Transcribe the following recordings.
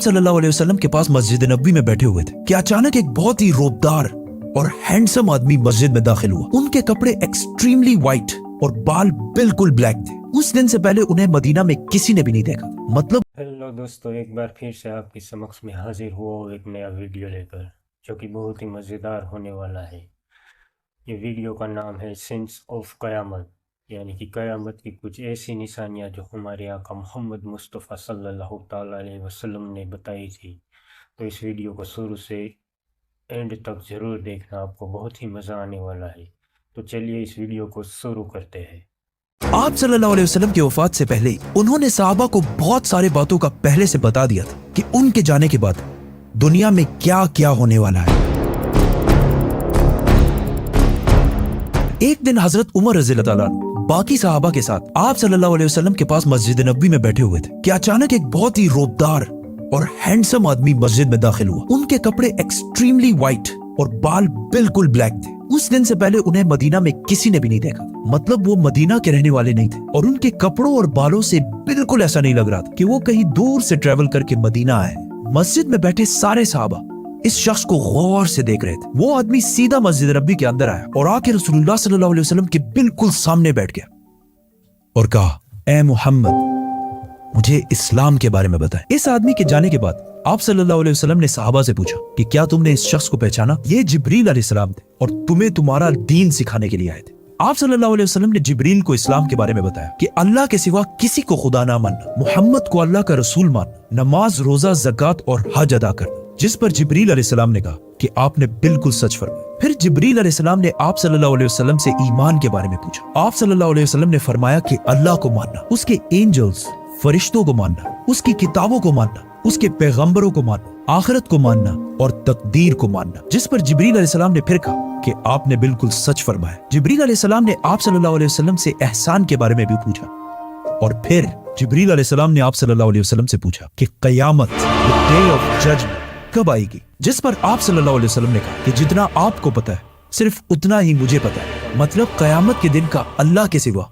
صلی اللہ علیہ وسلم کے پاس مسجد نبوی میں بیٹھے ہوئے تھے کہ اچانک ایک بہت ہی روبدار اور ہینڈسم آدمی مسجد میں داخل ہوا۔ ان کے کپڑے ایکسٹریملی وائٹ اور بال بالکل بلیک تھے۔ اس دن سے پہلے انہیں مدینہ میں کسی نے بھی نہیں دیکھا۔ مطلب ہیلو دوستو، ایک بار پھر سے آپ کی سمکش میں حاضر ہوا ہوں ایک نیا ویڈیو لے کر، جو کہ بہت ہی مزیدار ہونے والا ہے۔ یہ ویڈیو کا نام ہے سینس آف قیامت، یعنی کہ قیامت کی کچھ ایسی نشانیاں جو ہمارے آقا محمد مصطفیٰ صلی اللہ تعالیٰ علیہ وسلم نے بتائی تھی۔ تو اس ویڈیو کو شروع سے اینڈ تک ضرور دیکھنا، آپ کو بہت ہی مزہ آنے والا ہے۔ تو چلیے اس ویڈیو کو شروع کرتے ہیں۔ آپ صلی اللہ علیہ وسلم کی وفات سے پہلے انہوں نے صحابہ کو بہت سارے باتوں کا پہلے سے بتا دیا تھا کہ ان کے جانے کے بعد دنیا میں کیا کیا ہونے والا ہے۔ ایک دن حضرت عمر رضی اللہ تعالیٰ عنہ باقی صحابہ کے ساتھ آپ صلی اللہ علیہ وسلم کے پاس مسجد نبوی میں بیٹھے ہوئے تھے کہ اچانک ایک بہت ہی روبدار اور ہینڈسم آدمی مسجد میں داخل ہوا۔ ان کے کپڑے ایکسٹریملی وائٹ اور بال بالکل بلیک تھے۔ اس دن سے پہلے انہیں مدینہ میں کسی نے بھی نہیں دیکھا۔ مطلب وہ مدینہ کے رہنے والے نہیں تھے، اور ان کے کپڑوں اور بالوں سے بالکل ایسا نہیں لگ رہا تھا کہ وہ کہیں دور سے ٹریول کر کے مدینہ آئے۔ مسجد میں بیٹھے سارے صحابہ اس شخص کو غور سے دیکھ رہے تھے۔ وہ آدمی سیدھا مسجد نبوی کے اندر آیا اور آ کے رسول اللہ صلی اللہ علیہ وسلم کے بالکل سامنے بیٹھ گیا اور کہا، اے محمد، مجھے اسلام کے بارے میں بتائیں۔ اس آدمی کے جانے کے بعد آپ صلی اللہ علیہ وسلم نے صحابہ سے پوچھا کہ کیا تم نے اس شخص کو پہچانا؟ یہ جبریل علیہ السلام تھے اور تمہیں تمہارا دین سکھانے کے لیے آئے تھے۔ آپ صلی اللہ علیہ وسلم نے جبریل کو اسلام کے بارے میں بتایا کہ اللہ کے سوا کسی کو خدا نہ ماننا، محمد کو اللہ کا رسول ماننا، نماز، روزہ، زکوٰۃ اور حج ادا کرنا، جس پر جبریل علیہ السلام نے کہا کہ آپ نے بالکل سچ فرمایا۔ پھر جبریل علیہ السلام نے آپ صلی اللہ علیہ وسلم سے ایمان کے بارے میں پوچھا۔ آپ صلی اللہ علیہ وسلم نے فرمایا کہ اللہ کو ماننا، اس کے اینجلز، فرشتوں کو ماننا، اس کی کتابوں کو ماننا، اس کے پیغمبروں کو ماننا، آخرت کو ماننا اور تقدیر کو ماننا، جس پر جبریل علیہ السلام نے پھر کہا کہ آپ نے بالکل سچ فرمایا۔ جبریل علیہ السلام نے آپ صلی اللہ علیہ وسلم سے احسان کے بارے میں بھی پوچھا، اور پھر جبریل علیہ السلام نے آپ صلی اللہ علیہ وسلم سے پوچھا کہ قیامت، the day of judgment، کب آئے گی؟ جس پر آپ صلی اللہ علیہ وسلم نے کہا کہ جتنا آپ کو پتا ہے صرف اتنا ہی مجھے پتا ہے۔ مطلب قیامت کے دن کا اللہ کے سوا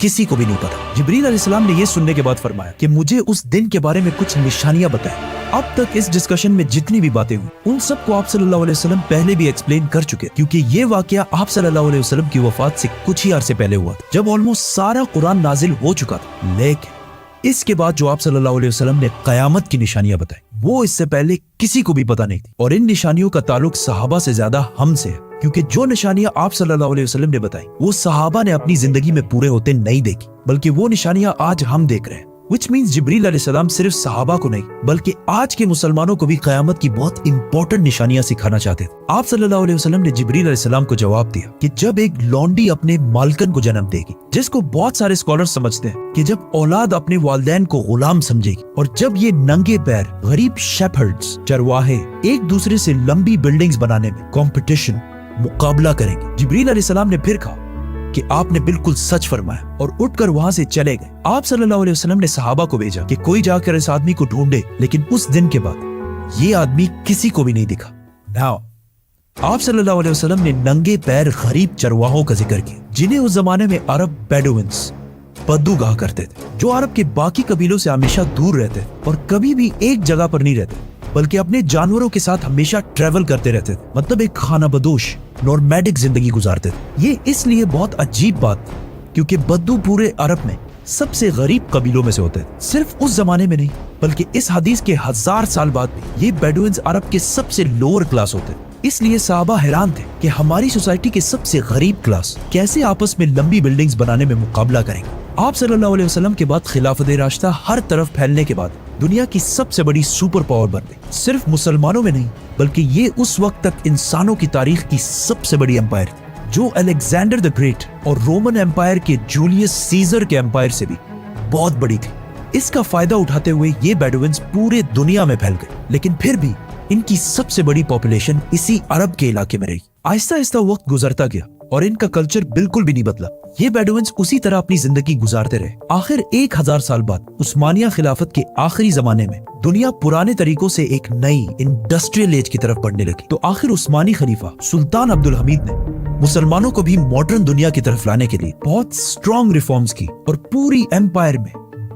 کسی کو بھی نہیں پتا۔ جبریل علیہ السلام نے یہ سننے کے بعد فرمایا کہ مجھے اس دن کے بارے میں کچھ نشانیاں بتائیں۔ اب تک اس ڈسکشن میں جتنی بھی باتیں ہوئی ان سب کو آپ صلی اللہ علیہ وسلم پہلے بھی ایکسپلین کر چکے، کیونکہ یہ واقعہ آپ صلی اللہ علیہ وسلم کی وفات سے کچھ ہی عرصے پہلے ہوا تھا، جب آلموسٹ سارا قرآن نازل ہو چکا تھا۔ لیکن اس کے بعد جو آپ صلی اللہ علیہ وسلم نے قیامت کی نشانیاں بتائی، وہ اس سے پہلے کسی کو بھی پتا نہیں تھی، اور ان نشانیوں کا تعلق صحابہ سے زیادہ ہم سے ہے، کیونکہ جو نشانیاں آپ صلی اللہ علیہ وسلم نے بتائی وہ صحابہ نے اپنی زندگی میں پورے ہوتے نہیں دیکھی، بلکہ وہ نشانیاں آج ہم دیکھ رہے ہیں۔ which means جبریل علیہ السلام صرف صحابہ کو نہیں بلکہ آج کے مسلمانوں کو بھی قیامت کی بہت امپورٹنٹ نشانیاں سکھانا چاہتے تھے۔ آپ صلی اللہ علیہ وسلم نے جبریل علیہ السلام کو جواب دیا کہ جب ایک لونڈی اپنے مالکن کو جنم دے گی، جس کو بہت سارے اسکالر سمجھتے ہیں کہ جب اولاد اپنے والدین کو غلام سمجھے گی، اور جب یہ ننگے پیر غریب شیپھرڈز، چرواہے، ایک دوسرے سے لمبی بلڈنگز بنانے میں کمپٹیشن، مقابلہ کریں گے۔ جبریل علیہ السلام نے پھر کہا کہ آپ نے بالکل سچ فرمایا، اور اٹھ کر وہاں سے چلے گئے۔ آپ صلی اللہ علیہ وسلم نے صحابہ کو بھیجا کہ کوئی جا کر اس آدمی کو ڈھونڈے، لیکن اس دن کے بعد یہ آدمی کسی کو بھی نہیں دکھا۔ Now آپ صلی اللہ علیہ وسلم نے ننگے پیر غریب چرواہوں کا ذکر کیا، جنہیں اس زمانے میں عرب بیڈوینز، بدو کہا کرتے تھے، جو عرب کے باقی قبیلوں سے ہمیشہ دور رہتے اور کبھی بھی ایک جگہ پر نہیں رہتے، بلکہ اپنے جانوروں کے ساتھ ہمیشہ ٹریول کرتے رہتے تھے۔ مطلب ایک خانہ بدوش، نورمیڈک زندگی گزارتے تھے۔ یہ اس لیے بہت عجیب بات تھی کیونکہ بدو پورے عرب میں سب سے غریب قبیلوں میں سے ہوتے تھے۔ صرف اس زمانے میں نہیں بلکہ اس حدیث کے 1000 سال بعد بھی یہ بیڈوینز عرب کے سب سے لوور کلاس ہوتے تھے۔ اس لیے صحابہ حیران تھے کہ ہماری سوسائٹی کے سب سے غریب کلاس کیسے آپس میں لمبی بلڈنگز بنانے میں مقابلہ کریں گے۔ آپ صلی اللہ علیہ وسلم کے بعد خلافت راشدہ ہر طرف پھیلنے کے بعد دنیا کی سب سے بڑی سپر پاور بن گئی۔ صرف مسلمانوں میں نہیں بلکہ یہ اس وقت تک انسانوں کی تاریخ کی سب سے بڑی امپائر تھی، جو الیگزینڈر دی گریٹ اور رومن امپائر کے جولیس سیزر کے امپائر سے بھی بہت بڑی تھی۔ اس کا فائدہ اٹھاتے ہوئے یہ بیڈوینز پورے دنیا میں پھیل گئے، لیکن پھر بھی ان کی سب سے بڑی پاپولیشن اسی عرب کے علاقے میں رہی۔ آہستہ آہستہ وقت گزرتا گیا اور ان کا کلچر بالکل بھی نہیں بدلا۔ یہ بیڈوینز اسی طرح اپنی زندگی گزارتے رہے۔ آخر 1000 سال بعد عثمانیہ خلافت کے آخری زمانے میں دنیا پرانے طریقوں سے ایک نئی انڈسٹریل ایج کی طرف بڑھنے لگی، تو آخر عثمانی خلیفہ سلطان عبدالحمید نے مسلمانوں کو بھی ماڈرن دنیا کی طرف لانے کے لیے بہت اسٹرانگ ریفارمز کی، اور پوری ایمپائر میں